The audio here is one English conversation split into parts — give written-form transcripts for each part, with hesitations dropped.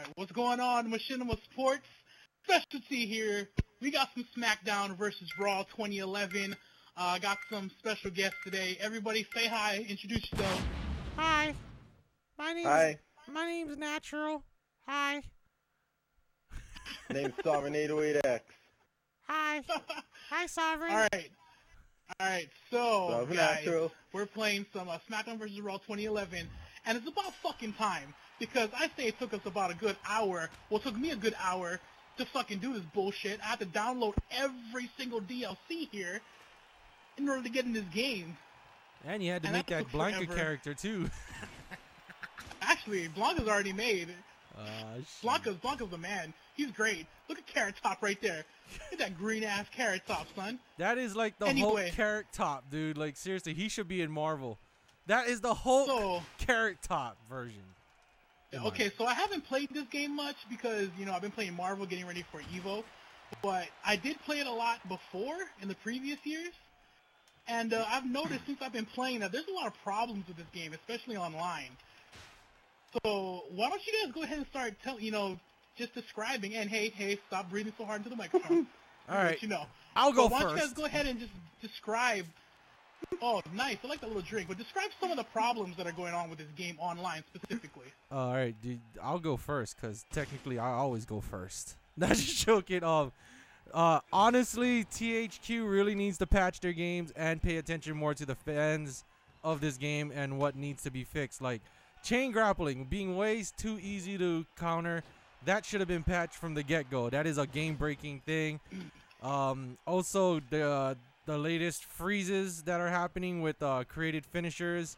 Alright, what's going on, MachinimaSports? Specialty here. We got some Smackdown versus Raw 2011. Got some special guests today. Everybody say hi, introduce yourself. Hi. My name's Natural. Hi. Name's Sovereign 808X. Hi. Hi, Sovereign. Alright, so, guys, Natural. we're playing some Smackdown versus Raw 2011, and it's about fucking time, because I say it took us about a good hour, well, it took me a good hour to fucking do this bullshit. I had to download every single DLC here in order to get in this game. And you had to make that Blanca character, too. Actually, Blanca's already made. Shit. Blanca's the man. He's great. Look at Carrot Top right there. Look at that green-ass Carrot Top, son. That is like the Hulk Carrot Top, dude. Like, seriously, he should be in Marvel. That is the Hulk Carrot Top version. Okay, so I haven't played this game much because, you know, I've been playing Marvel, getting ready for EVO. But I did play it a lot before, in the previous years. And I've noticed since I've been playing that there's a lot of problems with this game, especially online. So why don't you guys go ahead and start just describing, and hey, stop breathing so hard into the microphone. All right, you know. I'll go why first. Why don't you guys go ahead and just describe, oh, nice, I like that little drink, but describe some of the problems that are going on with this game online specifically. All right, dude, I'll go first, because technically I always go first. Not just joking. Honestly, THQ really needs to patch their games and pay attention more to the fans of this game and what needs to be fixed. Like, chain grappling being way too easy to counter. That should have been patched from the get-go. That is a game-breaking thing. Also, the latest freezes that are happening with created finishers.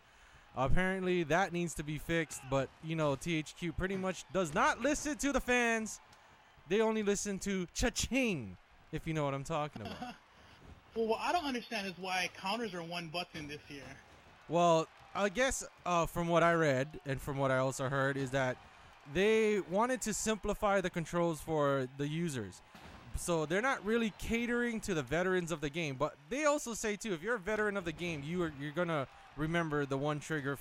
Apparently, that needs to be fixed. But, you know, THQ pretty much does not listen to the fans. They only listen to cha-ching, if you know what I'm talking about. Well, what I don't understand is why counters are one button this year. Well, I guess from what I read and from what I also heard is that they wanted to simplify the controls for the users. So they're not really catering to the veterans of the game. But they also say, too, if you're a veteran of the game, you're going to remember the one trigger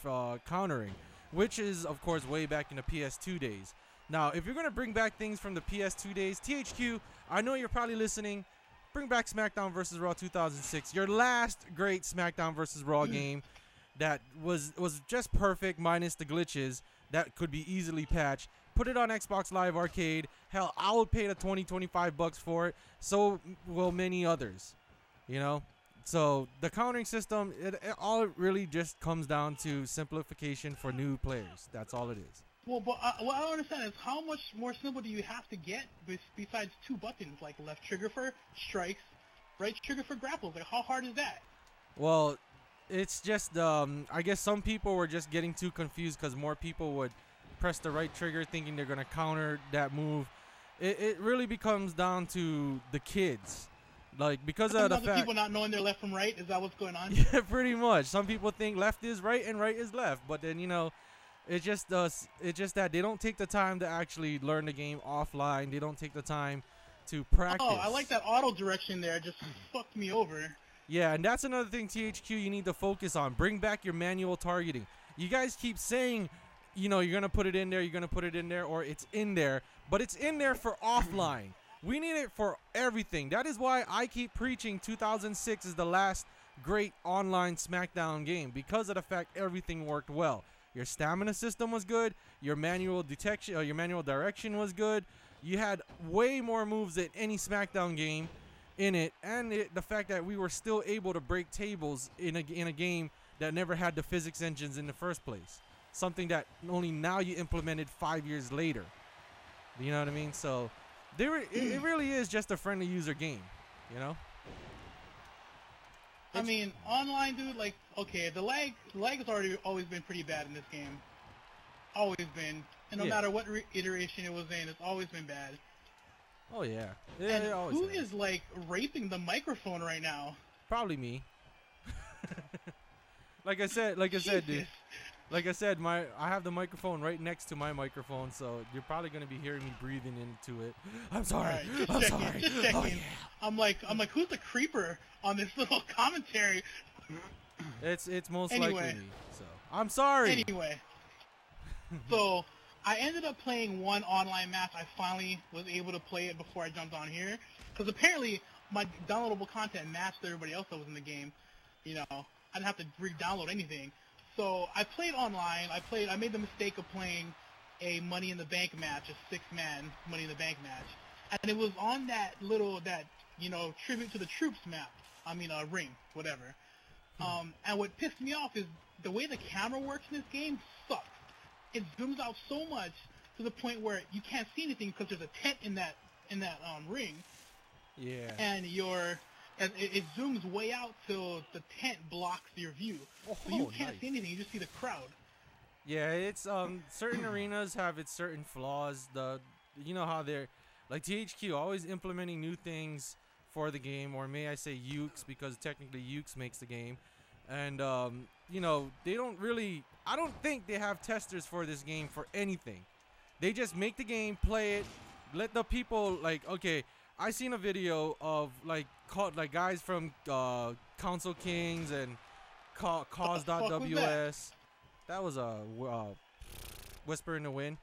countering, which is, of course, way back in the PS2 days. Now, if you're going to bring back things from the PS2 days, THQ, I know you're probably listening. Bring back SmackDown vs. Raw 2006, your last great SmackDown vs. Raw game that was just perfect minus the glitches that could be easily patched. Put it on Xbox Live Arcade. Hell, I would pay the $20-25 for it. So will many others, you know? So the countering system, it all really just comes down to simplification for new players. That's all it is. Well, but what I don't understand is how much more simple do you have to get besides two buttons, like left trigger for strikes, right trigger for grapples? Like, how hard is that? Well, it's just, I guess some people were just getting too confused because more people would press the right trigger thinking they're going to counter that move. It really becomes down to the kids. Like, because of the fact... people not knowing their left from right? Is that what's going on? Yeah, pretty much. Some people think left is right and right is left. But then, you know, it's just that they don't take the time to actually learn the game offline. They don't take the time to practice. Oh, I like that auto direction there. It just fucked me over. Yeah, and that's another thing, THQ, you need to focus on. Bring back your manual targeting. You guys keep saying, you know, you're going to put it in there, or it's in there. But it's in there for offline. We need it for everything. That is why I keep preaching 2006 is the last great online SmackDown game, because of the fact everything worked well. Your stamina system was good. Your manual detection, your manual direction was good. You had way more moves than any SmackDown game in it, and the fact that we were still able to break tables in a game that never had the physics engines in the first place. Something that only now you implemented 5 years later. You know what I mean? So it really is just a friendly user game, you know? I mean, online, dude, like, okay, the lag has always been pretty bad in this game. Always been. And no matter what iteration it was in, it's always been bad. Oh, yeah. And who is, like, raping the microphone right now? Probably me. Like I said, dude. Like I said, I have the microphone right next to my microphone, so you're probably gonna be hearing me breathing into it. I'm sorry. Right, I'm sorry. Just checking. Oh, yeah. I'm like, who's the creeper on this little commentary? It's most likely me. So I'm sorry. Anyway, so I ended up playing one online match. I finally was able to play it before I jumped on here, because apparently my downloadable content matched everybody else that was in the game. You know, I didn't have to re-download anything. So I played online. I made the mistake of playing a Money in the Bank match, a 6-man Money in the Bank match, and it was on that tribute to the troops map. I mean, ring, whatever. And what pissed me off is the way the camera works in this game sucks. It zooms out so much to the point where you can't see anything because there's a tent in that ring. Yeah. And it zooms way out till the tent blocks your view, so you can't see anything. You just see the crowd. Yeah, it's certain arenas have its certain flaws. You know how they're like THQ always implementing new things for the game, or may I say Ukes, because technically Ukes makes the game. And they don't really, I don't think they have testers for this game for anything. They just make the game, play it, let the people, like, okay, I seen a video of like guys from Council Kings and Cause.ws. That was a Whisper in the Wind.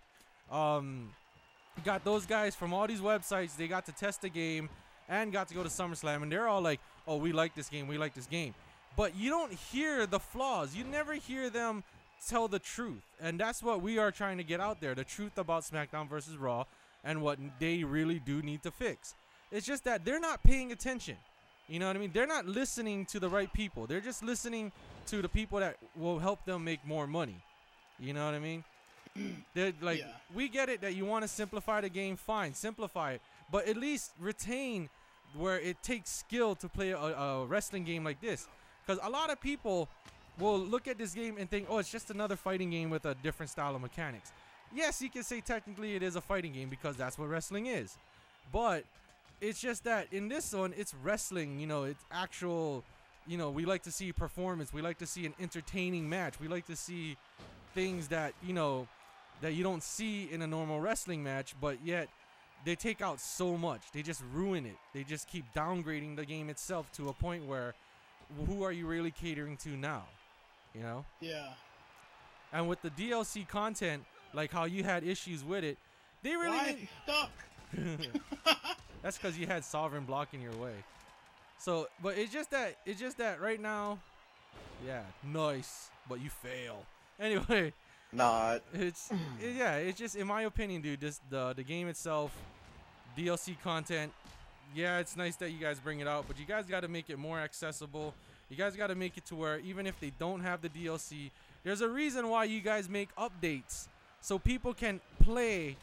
Got those guys from all these websites. They got to test the game and got to go to SummerSlam, and they're all like, oh, we like this game, we like this game. But you don't hear the flaws. You never hear them tell the truth. And that's what we are trying to get out there, the truth about SmackDown versus Raw and what they really do need to fix. It's just that they're not paying attention. You know what I mean? They're not listening to the right people. They're just listening to the people that will help them make more money. You know what I mean? They're like, yeah. We get it that you want to simplify the game. Fine, simplify it. But at least retain where it takes skill to play a wrestling game like this. Because a lot of people will look at this game and think, oh, it's just another fighting game with a different style of mechanics. Yes, you can say technically it is a fighting game because that's what wrestling is. But it's just that in this one, it's wrestling. You know, it's actual, we like to see performance. We like to see an entertaining match. We like to see things that, that you don't see in a normal wrestling match, but yet they take out so much. They just ruin it. They just keep downgrading the game itself to a point where who are you really catering to now? Yeah. And with the DLC content, like how you had issues with it, they really Why is he stuck? That's because you had Sovereign blocking your way. So, but it's just that right now, yeah, nice, but you fail. Anyway, not. It's just in my opinion, dude. The game itself, DLC content. Yeah, it's nice that you guys bring it out, but you guys got to make it more accessible. You guys got to make it to where even if they don't have the DLC, there's a reason why you guys make updates so people can play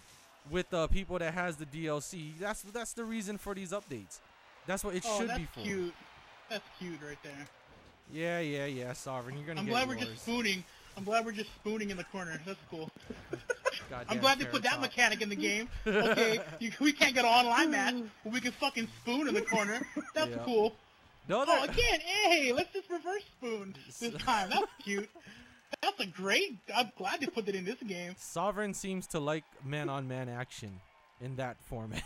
with the people that has the DLC. That's the reason for these updates. That's what it should be for. Cute. That's cute right there. Yeah, Sovereign. You're gonna. I'm get glad yours. we're just spooning. I'm glad we're just spooning in the corner. That's cool. I'm glad they put that mechanic in the game. Okay, we can't get an online match, but we can fucking spoon in the corner. That's cool. No, again, hey, let's just reverse spoon this time. That's cute. That's a great. I'm glad they put it in this game. Sovereign seems to like man-on-man action in that format.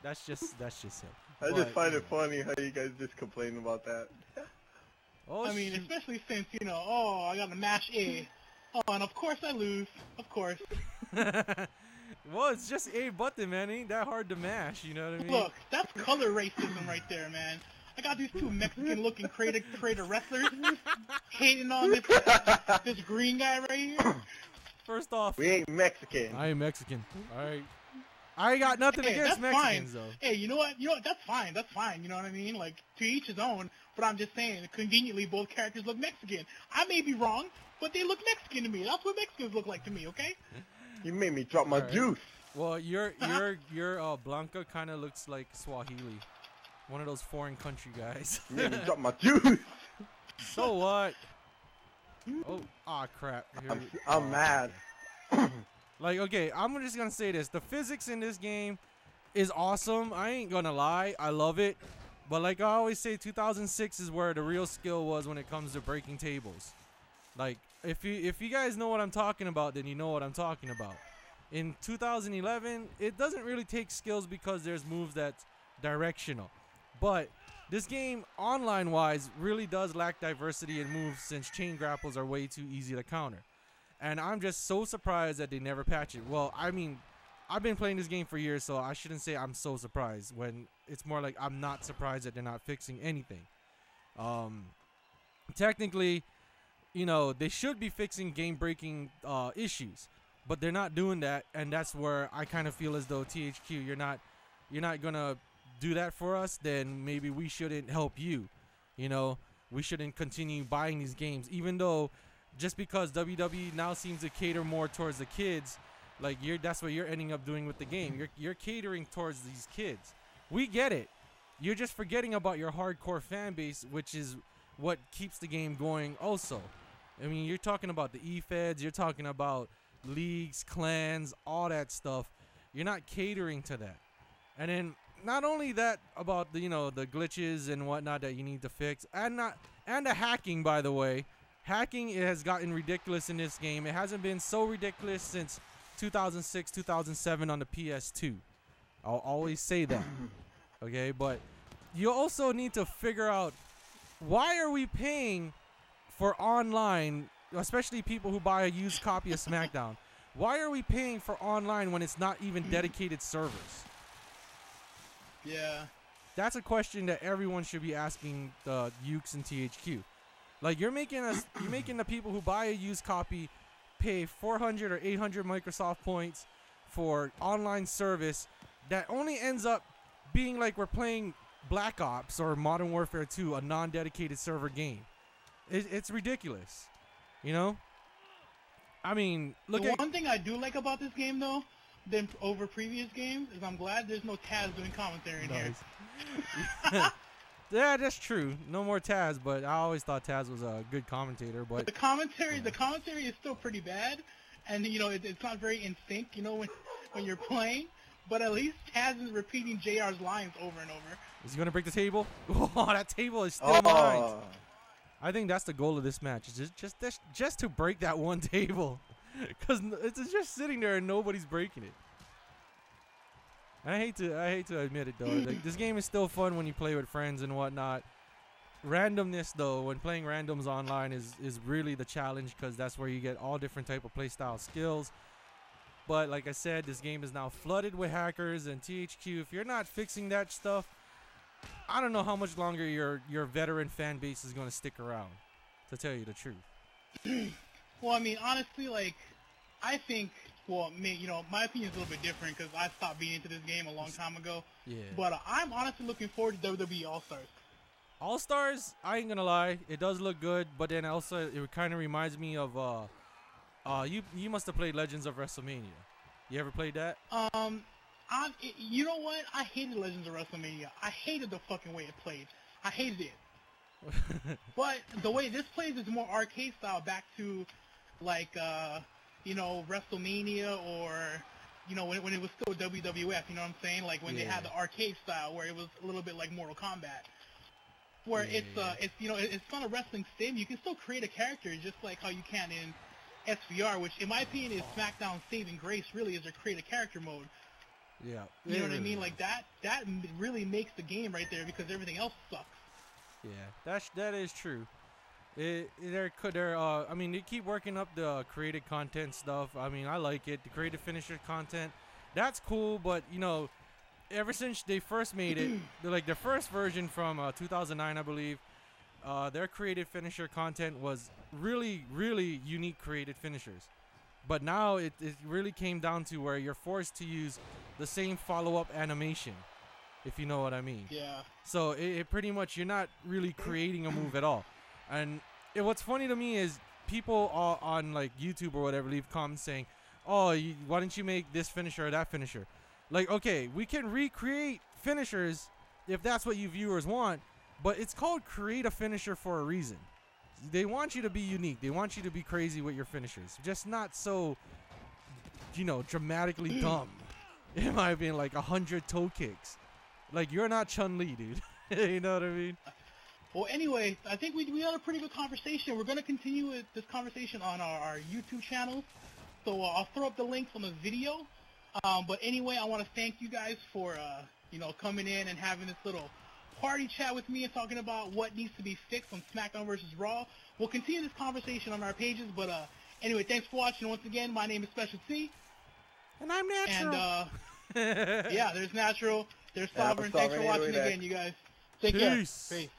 That's just him. I just find it funny how you guys just complain about that. Oh, I mean, especially since, I got to mash A. Oh, and of course I lose. Of course. Well, it's just A button, man. It ain't that hard to mash, you know what I mean? Look, that's color racism right there, man. I got these two Mexican-looking creator wrestlers hating on this green guy right here. First off, we ain't Mexican. I am Mexican. All right. I ain't got nothing against Mexicans, though. Hey, you know what? That's fine. That's fine. You know what I mean? Like, to each his own. But I'm just saying, conveniently, both characters look Mexican. I may be wrong, but they look Mexican to me. That's what Mexicans look like to me, okay? You made me drop my juice. Well, your Blanca kind of looks like Swahili. One of those foreign country guys. You made me drop my juice. So what? Oh, crap. I'm mad. Like, okay, I'm just gonna say this. The physics in this game is awesome. I ain't gonna lie. I love it. But like I always say, 2006 is where the real skill was when it comes to breaking tables. Like, if you guys know what I'm talking about, then you know what I'm talking about. In 2011, it doesn't really take skills because there's moves that's directional. But this game, online-wise, really does lack diversity in moves since chain grapples are way too easy to counter. And I'm just so surprised that they never patch it. Well, I mean, I've been playing this game for years, so I shouldn't say I'm so surprised. When it's more like I'm not surprised that they're not fixing anything. Technically, you know, they should be fixing game-breaking issues, but they're not doing that, and that's where I kind of feel as though THQ, you're not gonna do that for us. Then maybe we shouldn't help you. You know, we shouldn't continue buying these games, even though just because WWE now seems to cater more towards the kids, like that's what you're ending up doing with the game. You're catering towards these kids. We get it. You're just forgetting about your hardcore fan base, which is what keeps the game going also. I mean, you're talking about the E-Feds, you're talking about leagues, clans, all that stuff. You're not catering to that. And then not only that about the, you know, the glitches and whatnot that you need to fix, and the hacking, by the way. Hacking has gotten ridiculous in this game. It hasn't been so ridiculous since 2006, 2007 on the PS2. I'll always say that. Okay, but you also need to figure out, why are we paying for online, especially people who buy a used copy of SmackDown? Why are we paying for online when it's not even dedicated servers? Yeah. That's a question that everyone should be asking the Ukes and THQ. Like, you're making the people who buy a used copy pay 400 or 800 Microsoft points for online service that only ends up being like we're playing Black Ops or Modern Warfare 2, a non-dedicated server game. It's ridiculous, you know? I mean, one thing I do like about this game, though, than over previous games, is I'm glad there's no Taz doing commentary in here. Yeah, that's true. No more Taz, but I always thought Taz was a good commentator. But the commentary is still pretty bad, and you know it's not very in sync. You know when you're playing, but at least Taz is repeating JR's lines over and over. Is he gonna break the table? Oh, that table is still mine. I think that's the goal of this match. Is just to break that one table, because it's just sitting there and nobody's breaking it. I hate to admit it, though. Like, this game is still fun when you play with friends and whatnot. Randomness, though, when playing randoms online is really the challenge, because that's where you get all different type of playstyle skills. But like I said, this game is now flooded with hackers, and THQ, if you're not fixing that stuff, I don't know how much longer your veteran fan base is going to stick around, to tell you the truth. Well, I mean, honestly, like, I think... Well, you know, my opinion is a little bit different because I stopped being into this game a long time ago. Yeah. But I'm honestly looking forward to WWE All-Stars. All-Stars, I ain't gonna lie, it does look good, but then also it kind of reminds me of you must have played Legends of WrestleMania. You ever played that? You know what? I hated Legends of WrestleMania. I hated the fucking way it played. I hated it. But the way this plays is more arcade style, back to like you know, WrestleMania, or, you know, when it was still WWF, you know what I'm saying? Like when they had the arcade style where it was a little bit like Mortal Kombat. Where it's you know, it's not a wrestling sim. You can still create a character just like how you can in SVR, which in my opinion is SmackDown's saving grace, really, is to create a character mode. Yeah. You know what I mean? Like that really makes the game right there, because everything else sucks. Yeah, that is true. I mean, they keep working up the creative content stuff. I mean, I like it. The creative finisher content, that's cool. But you know, ever since they first made it, their first version from 2009, I believe, their creative finisher content was really, really unique creative finishers. But now it really came down to where you're forced to use the same follow-up animation, if you know what I mean. Yeah. So it pretty much, you're not really creating a move at all. And what's funny to me is people on like YouTube or whatever leave comments saying, "Oh, why didn't you make this finisher or that finisher?" Like, okay, we can recreate finishers if that's what you viewers want, but it's called create a finisher for a reason. They want you to be unique. They want you to be crazy with your finishers, just not so, you know, dramatically dumb. It might have been like 100 toe kicks. Like, you're not Chun-Li, dude. You know what I mean? Well, anyway, I think we had a pretty good conversation. We're going to continue with this conversation on our YouTube channel. So I'll throw up the links on the video. But anyway, I want to thank you guys for, you know, coming in and having this little party chat with me and talking about what needs to be fixed on SmackDown versus Raw. We'll continue this conversation on our pages, but Anyway, thanks for watching. Once again, my name is Special C. And I'm Natural. And, yeah, there's Natural. There's Yeah, Sovereign. Thanks for Sovereign watching 808X. again, you guys. Take care. Peace. Peace.